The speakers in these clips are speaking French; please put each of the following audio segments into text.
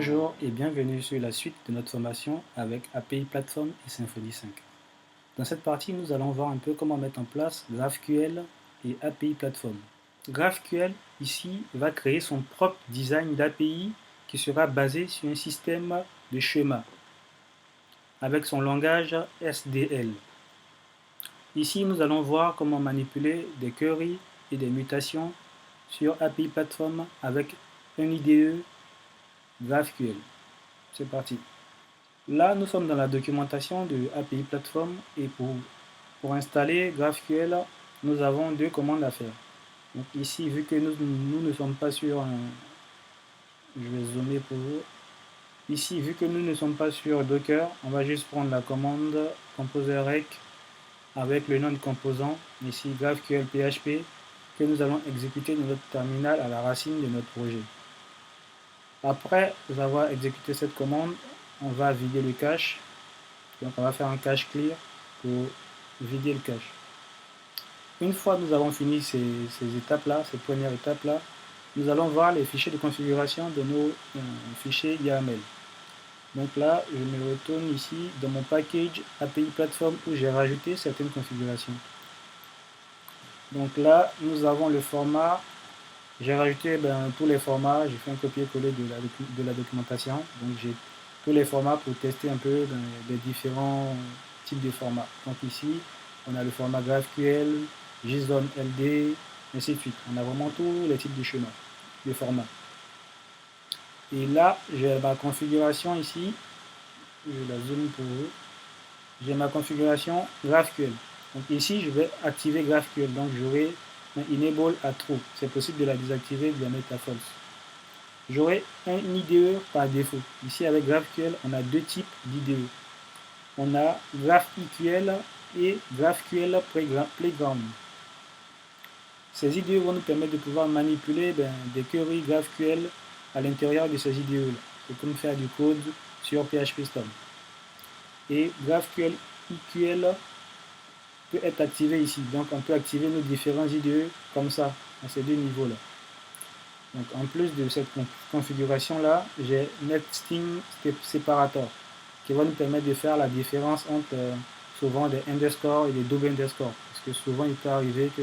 Bonjour et bienvenue sur la suite de notre formation avec API Platform et Symfony 5. Dans cette partie, nous allons voir un peu comment mettre en place GraphQL et API Platform. GraphQL, ici, va créer son propre design d'API qui sera basé sur un système de schéma avec son langage SDL. Ici, nous allons voir comment manipuler des queries et des mutations sur API Platform avec un IDE GraphQL. C'est parti. Là, nous sommes dans la documentation de API Platform et pour installer GraphQL, nous avons deux commandes à faire. Donc ici, vu que nous ne sommes pas sur je vais zoomer pour vous. Ici, vu que nous ne sommes pas sur Docker, on va juste prendre la commande composer-rec avec le nom de composant, ici GraphQL PHP, que nous allons exécuter dans notre terminal à la racine de notre projet. Après avoir exécuté cette commande, on va vider le cache. Donc on va faire un cache clear pour vider le cache. Une fois que nous avons fini ces étapes-là, ces premières étapes-là, nous allons voir les fichiers de configuration de nos fichiers YAML. Donc là, je me retourne ici dans mon package API Platform où j'ai rajouté certaines configurations. Donc là, nous avons le format. J'ai rajouté tous les formats, j'ai fait un copier-coller de la documentation. Donc j'ai tous les formats pour tester un peu les différents types de formats. Donc ici, on a le format GraphQL, JSON LD, ainsi de suite. On a vraiment tous les types de schémas, de formats. Et là, j'ai ma configuration ici. Je la zoome pour vous. J'ai ma configuration GraphQL. Donc ici, je vais activer GraphQL. Donc j'aurai un enable à true. C'est possible de la désactiver, de la mettre à false. J'aurai un IDE par défaut. Ici, avec GraphQL, on a deux types d'IDE. On a GraphQL et GraphQL Playground. Ces IDE vont nous permettre de pouvoir manipuler des queries GraphQL à l'intérieur de ces IDE-là. C'est comme faire du code sur PHP Storm. Et GraphQL IQL peut être activé ici. Donc on peut activer nos différents IDE comme ça, à ces deux niveaux-là. Donc en plus de cette configuration-là, j'ai Nesting Separator qui va nous permettre de faire la différence entre souvent des underscores et des double underscores. Parce que souvent il peut arriver que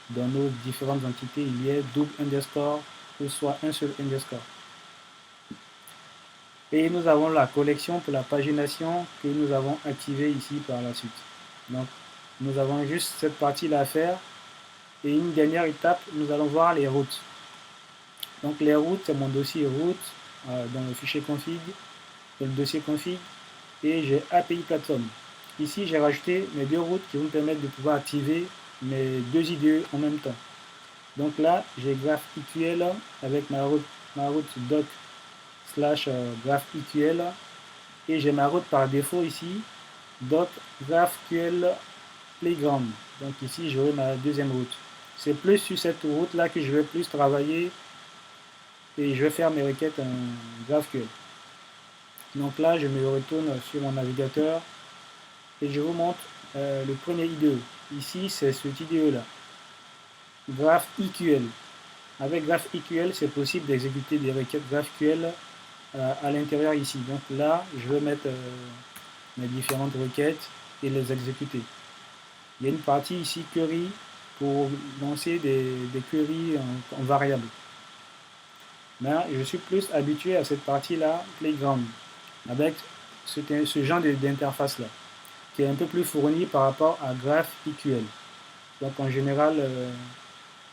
dans nos différentes entités, il y ait double underscore ou soit un seul underscore. Et nous avons la collection pour la pagination que nous avons activée ici par la suite. Donc nous avons juste cette partie-là à faire. Et une dernière étape, nous allons voir les routes. Donc les routes, c'est mon dossier route dans le fichier config, dans le dossier config, et j'ai API Platform. Ici, j'ai rajouté mes deux routes qui vont me permettre de pouvoir activer mes deux IDE en même temps. Donc là, j'ai GraphQL avec ma route doc / GraphQL, et j'ai ma route par défaut ici, doc GraphQL Playground. Donc ici, j'aurai ma deuxième route. C'est plus sur cette route-là que je vais plus travailler et je vais faire mes requêtes en GraphQL. Donc là, je me retourne sur mon navigateur et je vous montre le premier IDE. Ici, c'est cet IDE-là, GraphQL. Avec GraphQL, c'est possible d'exécuter des requêtes GraphQL à l'intérieur ici. Donc là, je vais mettre mes différentes requêtes et les exécuter. Il y a une partie ici, query, pour lancer des queries en variable. Mais je suis plus habitué à cette partie-là, Playground, avec ce genre d'interface-là, qui est un peu plus fourni par rapport à GraphQL. Donc en général,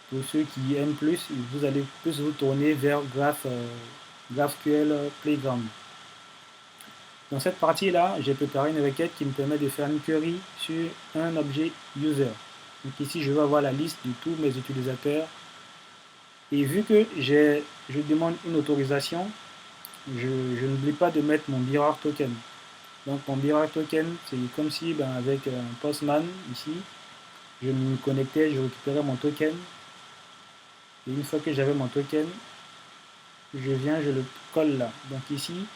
pour ceux qui aiment plus, vous allez plus vous tourner vers GraphQL Playground. Dans cette partie-là, j'ai préparé une requête qui me permet de faire une query sur un objet user. Donc ici, je vais avoir la liste de tous mes utilisateurs. Et vu que je demande une autorisation, je n'oublie pas de mettre mon bearer token. Donc mon bearer token, c'est comme si avec un Postman ici, je me connectais, je récupérais mon token. Et une fois que j'avais mon token, je viens, je le colle là. Donc ici,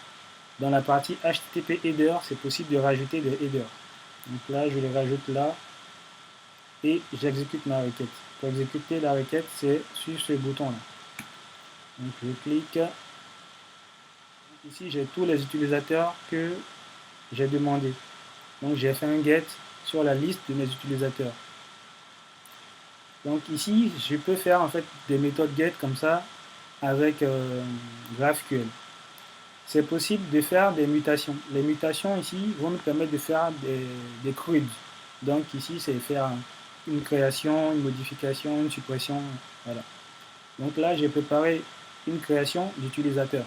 dans la partie HTTP header, c'est possible de rajouter des headers. Donc là, je les rajoute là et j'exécute ma requête. Pour exécuter la requête, c'est sur ce bouton là. Donc je clique Ici, j'ai tous les utilisateurs que j'ai demandé. Donc, j'ai fait un get sur la liste de mes utilisateurs. Donc ici, je peux faire en fait des méthodes get comme ça avec GraphQL. C'est possible de faire des mutations. Les mutations ici vont nous permettre de faire des CRUD. Donc ici, c'est faire une création, une modification, une suppression. Voilà. Donc là, j'ai préparé une création d'utilisateur.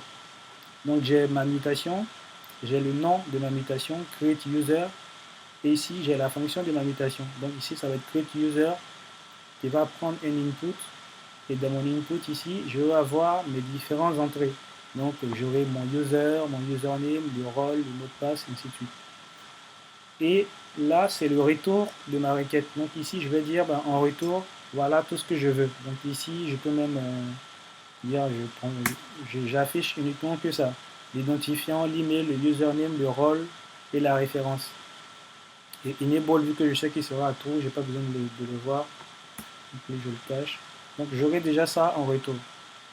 Donc j'ai ma mutation, j'ai le nom de ma mutation, create user, et ici j'ai la fonction de ma mutation. Donc ici, ça va être create user qui va prendre un input, et dans mon input ici, je vais avoir mes différentes entrées. Donc j'aurai mon user, mon username, le rôle, le mot de passe, ainsi de suite. Et là, c'est le retour de ma requête. Donc ici, je vais dire en retour, voilà tout ce que je veux. Donc ici, je peux même dire, j'affiche uniquement que ça. L'identifiant, l'email, le username, le rôle et la référence. Et enable, vu que je sais qu'il sera à true, j'ai pas besoin de le voir. Donc je le cache. Donc j'aurai déjà ça en retour.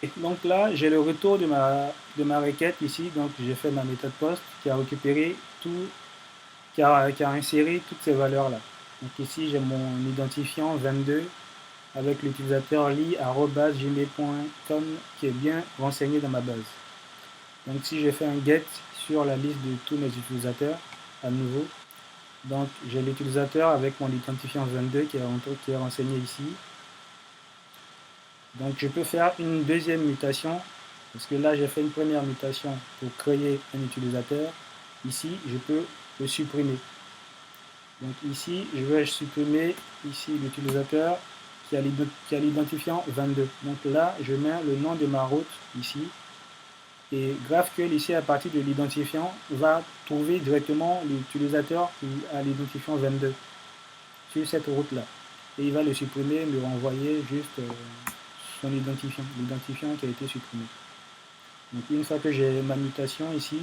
Et donc là, j'ai le retour de ma requête ici. Donc j'ai fait ma méthode post qui a récupéré tout, qui a inséré toutes ces valeurs-là. Donc ici, j'ai mon identifiant 22 avec l'utilisateur li@gmail.com qui est bien renseigné dans ma base. Donc si je fais un get sur la liste de tous mes utilisateurs, à nouveau, donc j'ai l'utilisateur avec mon identifiant 22 qui est renseigné ici. Donc je peux faire une deuxième mutation, parce que là j'ai fait une première mutation pour créer un utilisateur. Ici, je peux le supprimer. Donc ici, je vais supprimer ici l'utilisateur qui a l'identifiant 22. Donc là, je mets le nom de ma route ici. Et GraphQL ici, à partir de l'identifiant, va trouver directement l'utilisateur qui a l'identifiant 22 sur cette route-là. Et il va le supprimer, me renvoyer juste son l'identifiant qui a été supprimé. Donc une fois que j'ai ma mutation ici,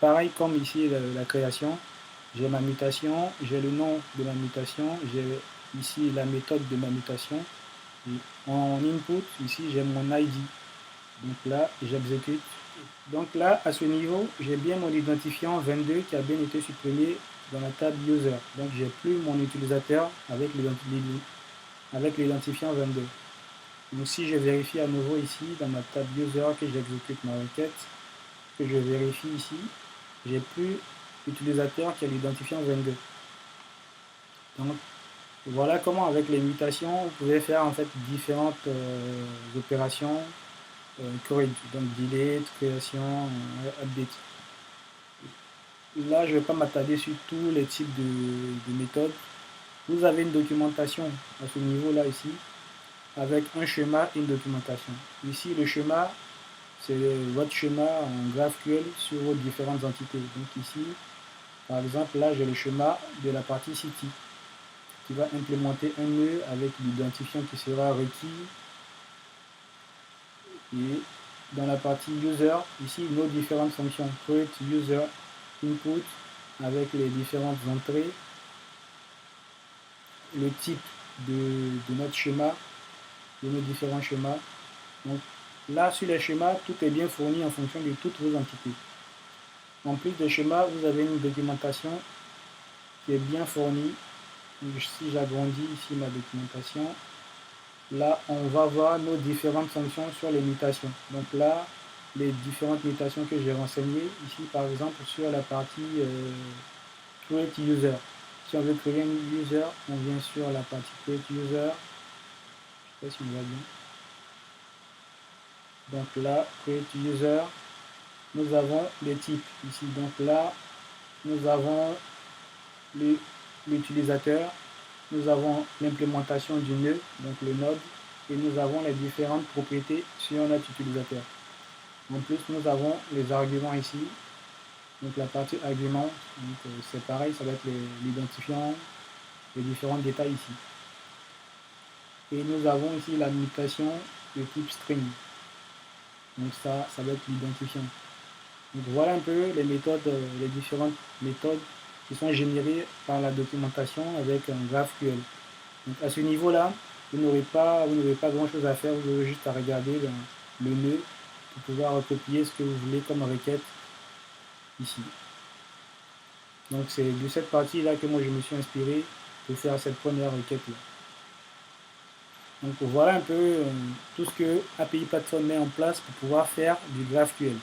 pareil comme ici la création, j'ai ma mutation, j'ai le nom de ma mutation, j'ai ici la méthode de ma mutation. Et en input, ici j'ai mon ID. Donc là, j'exécute. Donc là, à ce niveau, j'ai bien mon identifiant 22 qui a bien été supprimé dans la table user. Donc j'ai plus mon utilisateur avec l'identifiant 22. Donc si je vérifie à nouveau ici dans ma table user que j'exécute ma requête, que je vérifie ici, j'ai plus l'utilisateur qui a l'identifiant 22. Donc voilà comment avec les mutations vous pouvez faire en fait différentes opérations correct, donc delete, création, update. Là je ne vais pas m'attarder sur tous les types de méthodes. Vous avez une documentation à ce niveau là ici avec un schéma et une documentation. Ici le schéma c'est votre schéma en GraphQL sur vos différentes entités. Donc ici par exemple là j'ai le schéma de la partie city qui va implémenter un nœud avec l'identifiant qui sera requis. Et dans la partie user, ici nos différentes fonctions create user input avec les différentes entrées, le type de notre schéma, de nos différents schémas. Donc là sur les schémas, tout est bien fourni en fonction de toutes vos entités. En plus des schémas, vous avez une documentation qui est bien fournie. Donc, si j'agrandis ici ma documentation, là on va voir nos différentes fonctions sur les mutations. Donc là, les différentes mutations que j'ai renseignées, ici par exemple sur la partie create user. Si on veut créer un user, on vient sur la partie create user. Je ne sais pas si on voit bien. Donc là, create user, nous avons les types ici. Donc là, nous avons l'utilisateur, nous avons l'implémentation du nœud, donc le node, et nous avons les différentes propriétés sur notre utilisateur. En plus, nous avons les arguments ici. Donc la partie arguments, c'est pareil, ça va être l'identifiant, les différents détails ici. Et nous avons ici la mutation de type string. Donc ça va être l'identifiant. Donc voilà un peu les méthodes, les différentes méthodes qui sont générées par la documentation avec un GraphQL. Donc à ce niveau-là, vous n'aurez pas grand chose à faire, vous aurez juste à regarder le nœud pour pouvoir recopier ce que vous voulez comme requête ici. Donc c'est de cette partie-là que moi je me suis inspiré pour faire cette première requête-là. Donc voilà un peu tout ce que API Platform met en place pour pouvoir faire du GraphQL.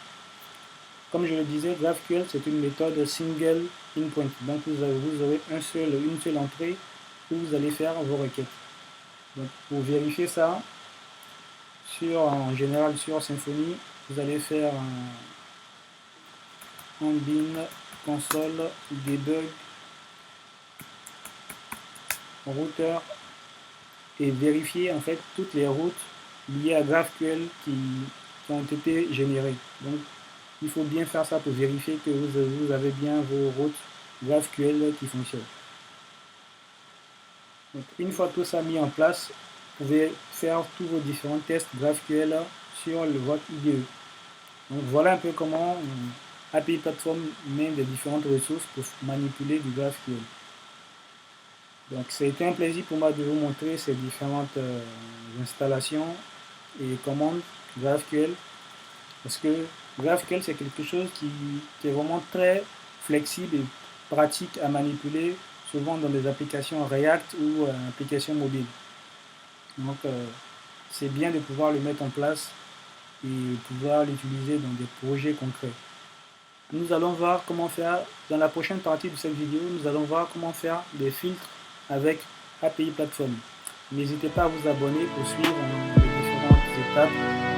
Comme je le disais, GraphQL c'est une méthode single endpoint. Donc vous aurez une seule entrée où vous allez faire vos requêtes. Donc pour vérifier ça, en général sur Symfony, vous allez faire un bin console debug routeur et vérifier en fait toutes les routes liées à GraphQL qui ont été générées. Donc il faut bien faire ça pour vérifier que vous avez bien vos routes GraphQL qui fonctionnent. Donc, une fois tout ça mis en place, vous pouvez faire tous vos différents tests GraphQL sur votre IDE. Donc voilà un peu comment API Platform met des différentes ressources pour manipuler du GraphQL. Donc ça a été un plaisir pour moi de vous montrer ces différentes installations et commandes GraphQL, parce que GraphQL c'est quelque chose qui est vraiment très flexible et pratique à manipuler, souvent dans des applications React ou applications mobiles. Donc c'est bien de pouvoir le mettre en place et pouvoir l'utiliser dans des projets concrets. Nous allons voir comment faire, dans la prochaine partie de cette vidéo, nous allons voir comment faire des filtres avec API Platform. N'hésitez pas à vous abonner pour suivre les différentes étapes